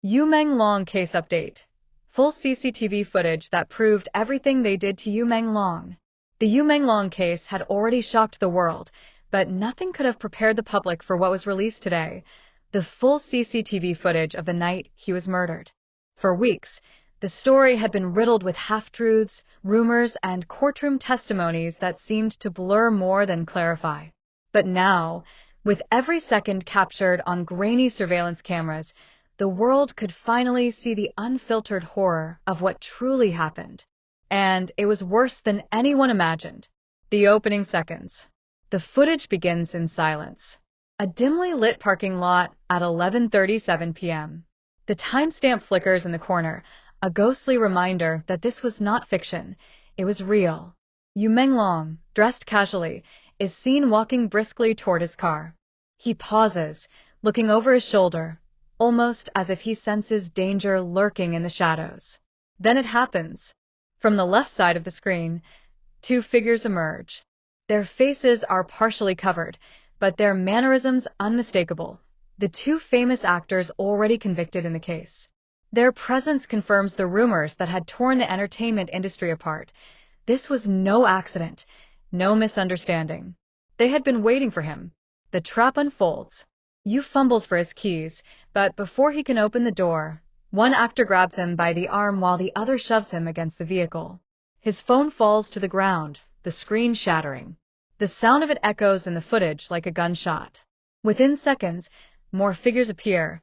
YUMENGLONG case update. Full CCTV footage that proved everything they did to YUMENGLONG. The YUMENGLONG case had already shocked the world, but nothing could have prepared the public for what was released today: the full CCTV footage of the night he was murdered. For weeks, the story had been riddled with half-truths, rumors, and courtroom testimonies that seemed to blur more than clarify. But now, with every second captured on grainy surveillance cameras, the world could finally see the unfiltered horror of what truly happened. And it was worse than anyone imagined. The opening seconds. The footage begins in silence. A dimly lit parking lot at 11:37 p.m. The timestamp flickers in the corner, a ghostly reminder that this was not fiction, it was real. YUMENGLONG, dressed casually, is seen walking briskly toward his car. He pauses, looking over his shoulder, almost as if he senses danger lurking in the shadows. Then it happens. From the left side of the screen, two figures emerge. Their faces are partially covered, but their mannerisms unmistakable. The two famous actors already convicted in the case. Their presence confirms the rumors that had torn the entertainment industry apart. This was no accident, no misunderstanding. They had been waiting for him. The trap unfolds. Yu fumbles for his keys, but before he can open the door, one actor grabs him by the arm while the other shoves him against the vehicle. His phone falls to the ground, the screen shattering. The sound of it echoes in the footage like a gunshot. Within seconds, more figures appear,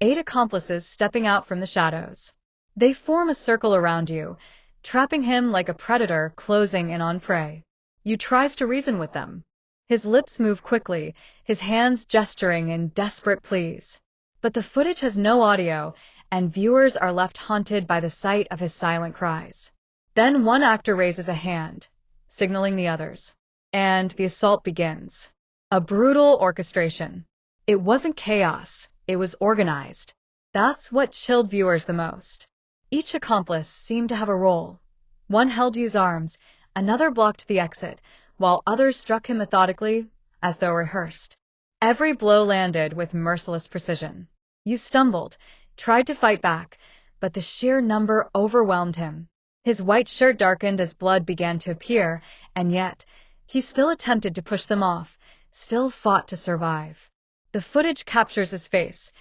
8 accomplices stepping out from the shadows. They form a circle around you, trapping him like a predator closing in on prey. Yu tries to reason with them. His lips move quickly, his hands gesturing in desperate pleas. But the footage has no audio, and viewers are left haunted by the sight of his silent cries. Then one actor raises a hand, signaling the others. And the assault begins. A brutal orchestration. It wasn't chaos, it was organized. That's what chilled viewers the most. Each accomplice seemed to have a role. One held Yu's arms, another blocked the exit, while others struck him methodically, as though rehearsed. Every blow landed with merciless precision. Yu stumbled, tried to fight back, but the sheer number overwhelmed him. His white shirt darkened as blood began to appear, and yet, he still attempted to push them off, still fought to survive. The footage captures his face,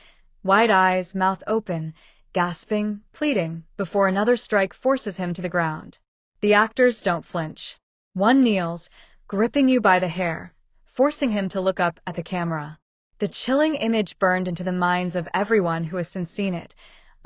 wide eyes, mouth open, gasping, pleading, before another strike forces him to the ground. The actors don't flinch. One kneels, gripping Yu by the hair, forcing him to look up at the camera. The chilling image burned into the minds of everyone who has since seen it.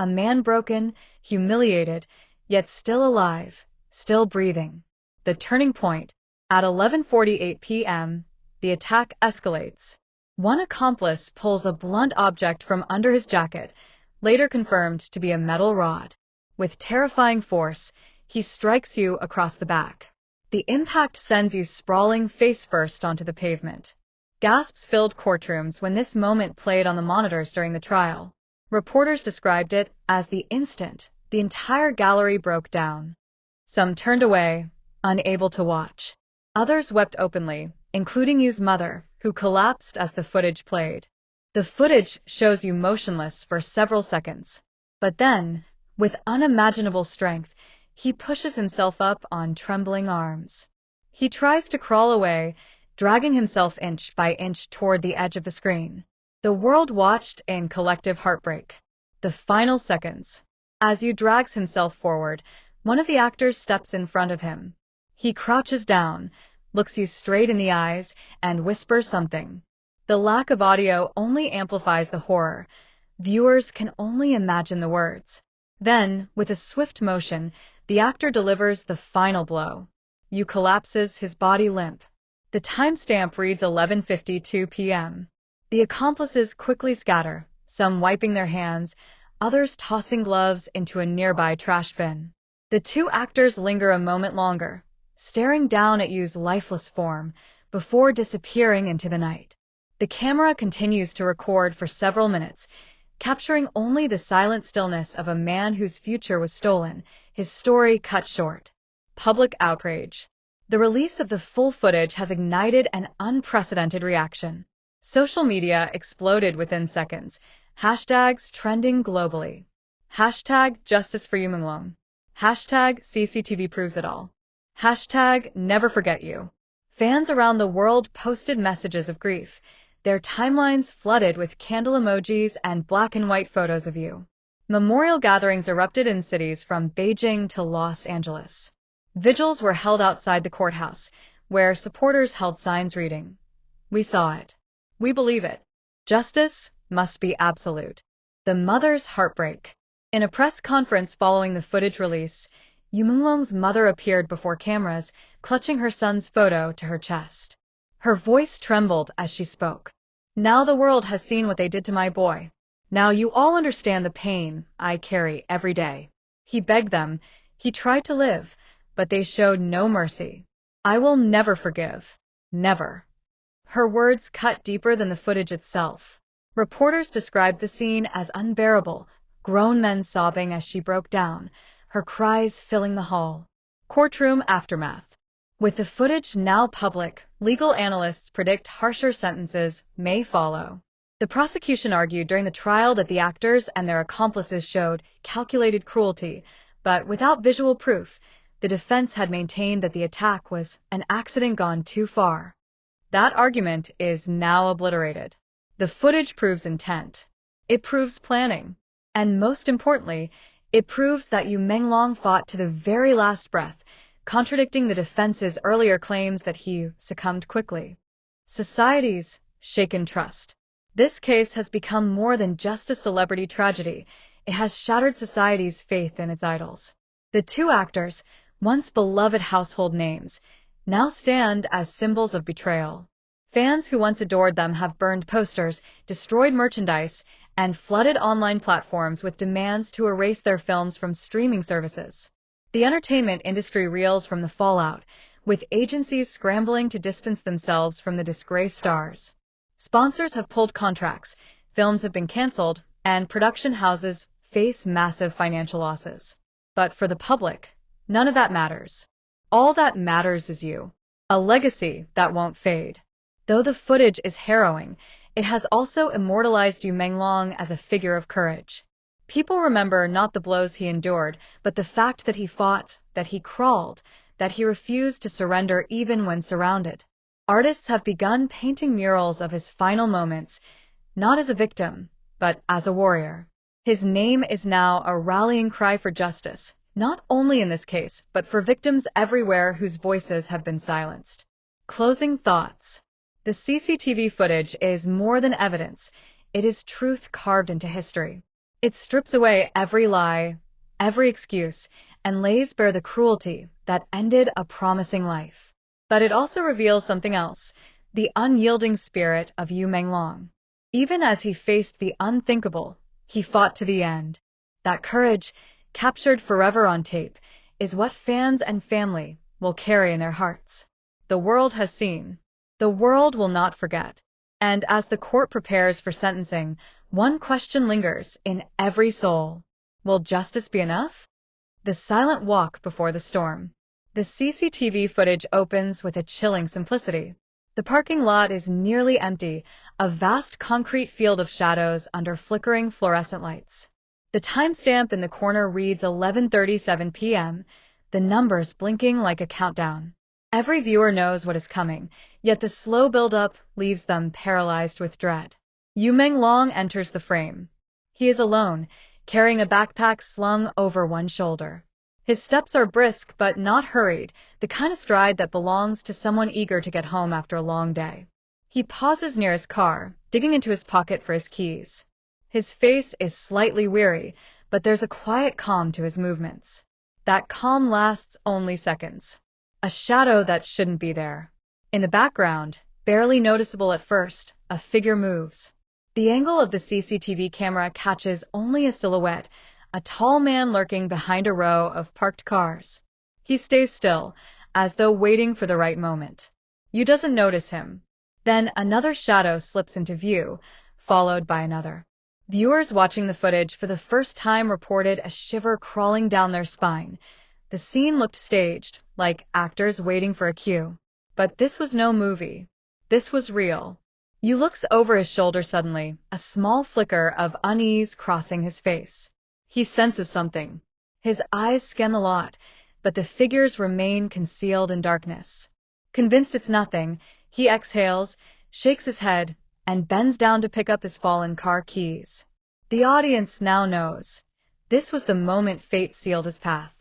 A man broken, humiliated, yet still alive, still breathing. The turning point. At 11:48 p.m., the attack escalates. One accomplice pulls a blunt object from under his jacket, later confirmed to be a metal rod. With terrifying force, he strikes Yu across the back. The impact sends Yu sprawling face-first onto the pavement. Gasps filled courtrooms when this moment played on the monitors during the trial. Reporters described it as the instant the entire gallery broke down. Some turned away, unable to watch. Others wept openly, including Yu's mother, who collapsed as the footage played. The footage shows Yu motionless for several seconds. But then, with unimaginable strength, he pushes himself up on trembling arms. He tries to crawl away, dragging himself inch by inch toward the edge of the screen. The world watched in collective heartbreak. The final seconds. As Yu drags himself forward, one of the actors steps in front of him. He crouches down, looks Yu straight in the eyes, and whispers something. The lack of audio only amplifies the horror. Viewers can only imagine the words. Then, with a swift motion, the actor delivers the final blow. Yu collapses, his body limp. The timestamp reads 11:52 p.m. The accomplices quickly scatter, some wiping their hands, others tossing gloves into a nearby trash bin. The two actors linger a moment longer, staring down at Yu's lifeless form, before disappearing into the night. The camera continues to record for several minutes, capturing only the silent stillness of a man whose future was stolen, his story cut short. Public outrage. The release of the full footage has ignited an unprecedented reaction. Social media exploded within seconds, Hashtags trending globally. Hashtag Justice for YUMENGLONG. Hashtag CCTV proves it all. Hashtag Never Forget You. Fans around the world posted messages of grief, their timelines flooded with candle emojis and black and white photos of you. Memorial gatherings erupted in cities from Beijing to Los Angeles. Vigils were held outside the courthouse, where supporters held signs reading, "We saw it. We believe it. Justice must be absolute." The mother's heartbreak. In a press conference following the footage release, YUMENGLONG's mother appeared before cameras, clutching her son's photo to her chest. Her voice trembled as she spoke. "Now the world has seen what they did to my boy. Now you all understand the pain I carry every day. He begged them. He tried to live, but they showed no mercy. I will never forgive. Never." Her words cut deeper than the footage itself. Reporters described the scene as unbearable, grown men sobbing as she broke down, her cries filling the hall. Courtroom aftermath. With the footage now public, legal analysts predict harsher sentences may follow. The prosecution argued during the trial that the actors and their accomplices showed calculated cruelty, but without visual proof, the defense had maintained that the attack was an accident gone too far. That argument is now obliterated. The footage proves intent. It proves planning. And most importantly, it proves that Menglong fought to the very last breath, contradicting the defense's earlier claims that he succumbed quickly. Society's shaken trust. This case has become more than just a celebrity tragedy. It has shattered society's faith in its idols. The two actors, once beloved household names, now stand as symbols of betrayal. Fans who once adored them have burned posters, destroyed merchandise, and flooded online platforms with demands to erase their films from streaming services. The entertainment industry reels from the fallout, with agencies scrambling to distance themselves from the disgraced stars. Sponsors have pulled contracts, films have been canceled, and production houses face massive financial losses. But for the public, none of that matters. All that matters is you. A legacy that won't fade. Though the footage is harrowing, it has also immortalized Menglong as a figure of courage. People remember not the blows he endured, but the fact that he fought, that he crawled, that he refused to surrender even when surrounded. Artists have begun painting murals of his final moments, not as a victim, but as a warrior. His name is now a rallying cry for justice, not only in this case, but for victims everywhere whose voices have been silenced. Closing thoughts. The CCTV footage is more than evidence. It is truth carved into history. It strips away every lie, every excuse, and lays bare the cruelty that ended a promising life. But it also reveals something else, the unyielding spirit of Menglong. Even as he faced the unthinkable, he fought to the end. That courage, captured forever on tape, is what fans and family will carry in their hearts. The world has seen. The world will not forget. And as the court prepares for sentencing, one question lingers in every soul. Will justice be enough? The silent walk before the storm. The CCTV footage opens with a chilling simplicity. The parking lot is nearly empty, a vast concrete field of shadows under flickering fluorescent lights. The timestamp in the corner reads 11:37 p.m., the numbers blinking like a countdown. Every viewer knows what is coming, yet the slow build-up leaves them paralyzed with dread. Menglong enters the frame. He is alone, carrying a backpack slung over one shoulder. His steps are brisk but not hurried, the kind of stride that belongs to someone eager to get home after a long day. He pauses near his car, digging into his pocket for his keys. His face is slightly weary, but there's a quiet calm to his movements. That calm lasts only seconds. A shadow that shouldn't be there. In the background, barely noticeable at first, a figure moves. The angle of the CCTV camera catches only a silhouette, a tall man lurking behind a row of parked cars. He stays still, as though waiting for the right moment. You doesn't notice him. Then another shadow slips into view, followed by another. Viewers watching the footage for the first time reported a shiver crawling down their spine. The scene looked staged, like actors waiting for a cue. But this was no movie. This was real. Yu looks over his shoulder suddenly, a small flicker of unease crossing his face. He senses something. His eyes scan the lot, but the figures remain concealed in darkness. Convinced it's nothing, he exhales, shakes his head, and bends down to pick up his fallen car keys. The audience now knows. This was the moment fate sealed his path.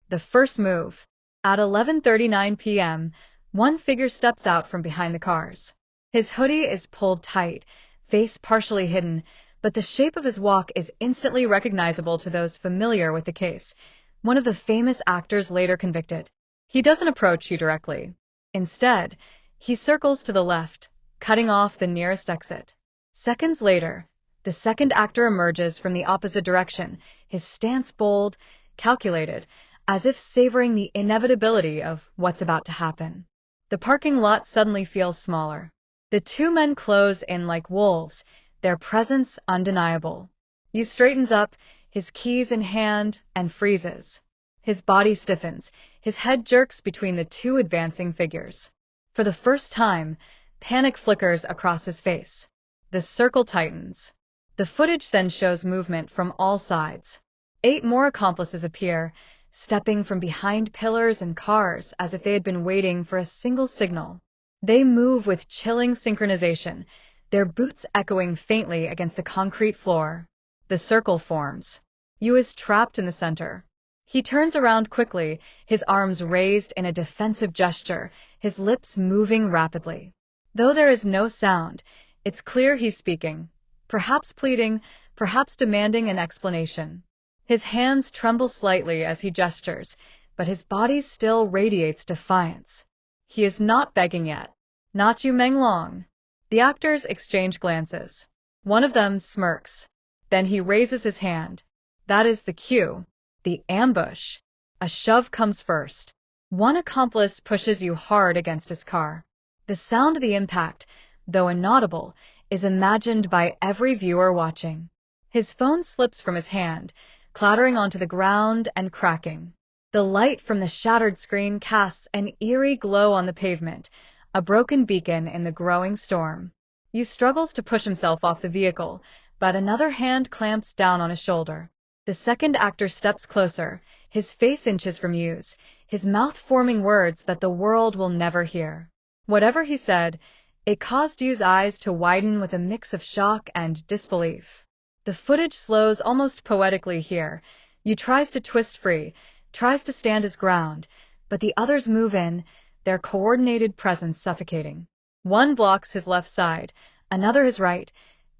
The first move. At 11:39 p.m., one figure steps out from behind the cars. His hoodie is pulled tight, face partially hidden, but the shape of his walk is instantly recognizable to those familiar with the case. One of the famous actors later convicted. He doesn't approach you directly. Instead, he circles to the left, cutting off the nearest exit. Seconds later, the second actor emerges from the opposite direction, his stance bold, calculated, as if savoring the inevitability of what's about to happen. The parking lot suddenly feels smaller. The two men close in like wolves, their presence undeniable. Yu straightens up, his keys in hand, and freezes. His body stiffens, his head jerks between the two advancing figures. For the first time, panic flickers across his face. The circle tightens. The footage then shows movement from all sides. 8 more accomplices appear, stepping from behind pillars and cars as if they had been waiting for a single signal. They move with chilling synchronization, their boots echoing faintly against the concrete floor. The circle forms. Yu is trapped in the center. He turns around quickly, his arms raised in a defensive gesture, his lips moving rapidly. Though there is no sound, it's clear he's speaking, perhaps pleading, perhaps demanding an explanation. His hands tremble slightly as he gestures, but his body still radiates defiance. He is not begging yet. Not YUMENGLONG. The actors exchange glances. One of them smirks. Then he raises his hand. That is the cue. The ambush. A shove comes first. One accomplice pushes Yu hard against his car. The sound of the impact, though inaudible, is imagined by every viewer watching. His phone slips from his hand, clattering onto the ground and cracking. The light from the shattered screen casts an eerie glow on the pavement, a broken beacon in the growing storm. Yu struggles to push himself off the vehicle, but another hand clamps down on his shoulder. The second actor steps closer, his face inches from Yu's, his mouth forming words that the world will never hear. Whatever he said, it caused Yu's eyes to widen with a mix of shock and disbelief. The footage slows almost poetically here. Yu tries to twist free, tries to stand his ground, but the others move in, their coordinated presence suffocating. One blocks his left side, another his right,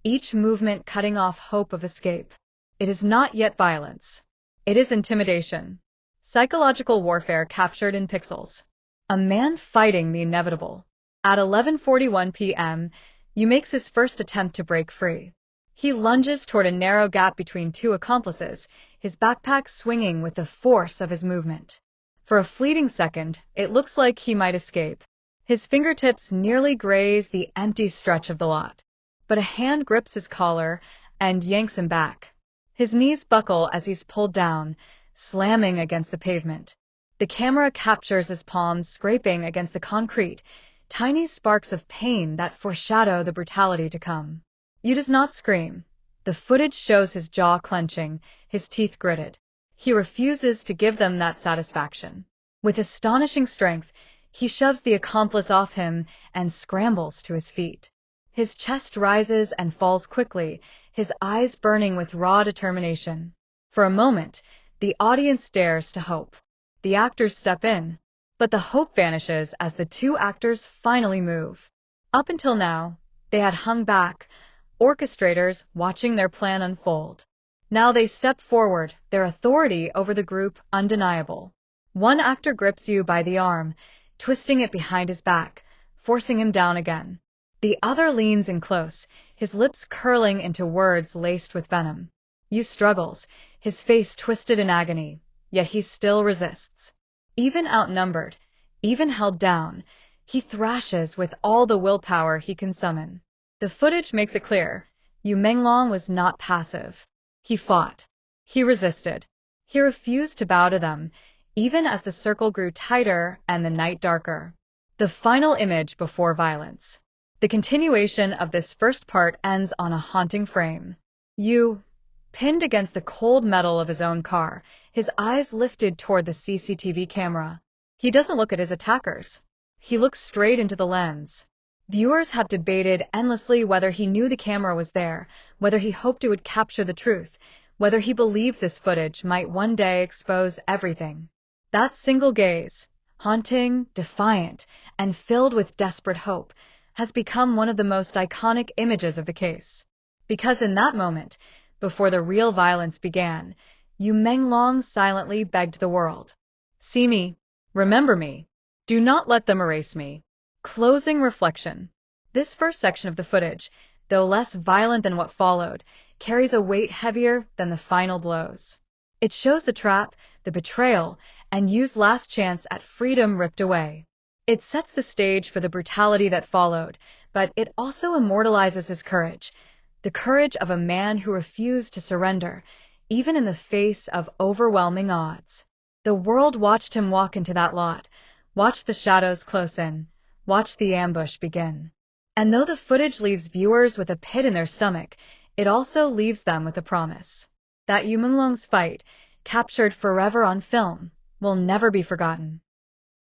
each movement cutting off hope of escape. It is not yet violence. It is intimidation. Psychological warfare captured in pixels. A man fighting the inevitable. At 11:41 p.m., Yu makes his first attempt to break free. He lunges toward a narrow gap between two accomplices, his backpack swinging with the force of his movement. For a fleeting second, it looks like he might escape. His fingertips nearly graze the empty stretch of the lot. But a hand grips his collar and yanks him back. His knees buckle as he's pulled down, slamming against the pavement. The camera captures his palms scraping against the concrete, tiny sparks of pain that foreshadow the brutality to come. Yu does not scream. The footage shows his jaw clenching, his teeth gritted. He refuses to give them that satisfaction. With astonishing strength, he shoves the accomplice off him and scrambles to his feet. His chest rises and falls quickly, his eyes burning with raw determination. For a moment, the audience dares to hope. The actors step in, but the hope vanishes as the two actors finally move. Up until now, they had hung back, orchestrators watching their plan unfold. Now they step forward, their authority over the group undeniable. One actor grips Yu by the arm, twisting it behind his back, forcing him down again. The other leans in close, his lips curling into words laced with venom. Yu struggles, his face twisted in agony, yet he still resists. Even outnumbered, even held down, he thrashes with all the willpower he can summon. The footage makes it clear, YUMENGLONG was not passive. He fought. He resisted. He refused to bow to them, even as the circle grew tighter and the night darker. The final image before violence. The continuation of this first part ends on a haunting frame. Yu, pinned against the cold metal of his own car, his eyes lifted toward the CCTV camera. He doesn't look at his attackers. He looks straight into the lens. Viewers have debated endlessly whether he knew the camera was there, whether he hoped it would capture the truth, whether he believed this footage might one day expose everything. That single gaze, haunting, defiant, and filled with desperate hope, has become one of the most iconic images of the case. Because in that moment, before the real violence began, Menglong silently begged the world, "See me, remember me, do not let them erase me." Closing reflection. This first section of the footage, though less violent than what followed, carries a weight heavier than the final blows. It shows the trap, the betrayal, and Yu's last chance at freedom ripped away. It sets the stage for the brutality that followed, but it also immortalizes his courage, the courage of a man who refused to surrender, even in the face of overwhelming odds. The world watched him walk into that lot, watched the shadows close in, watched the ambush begin. And though the footage leaves viewers with a pit in their stomach, it also leaves them with a promise that Yumenglong's fight, captured forever on film, will never be forgotten.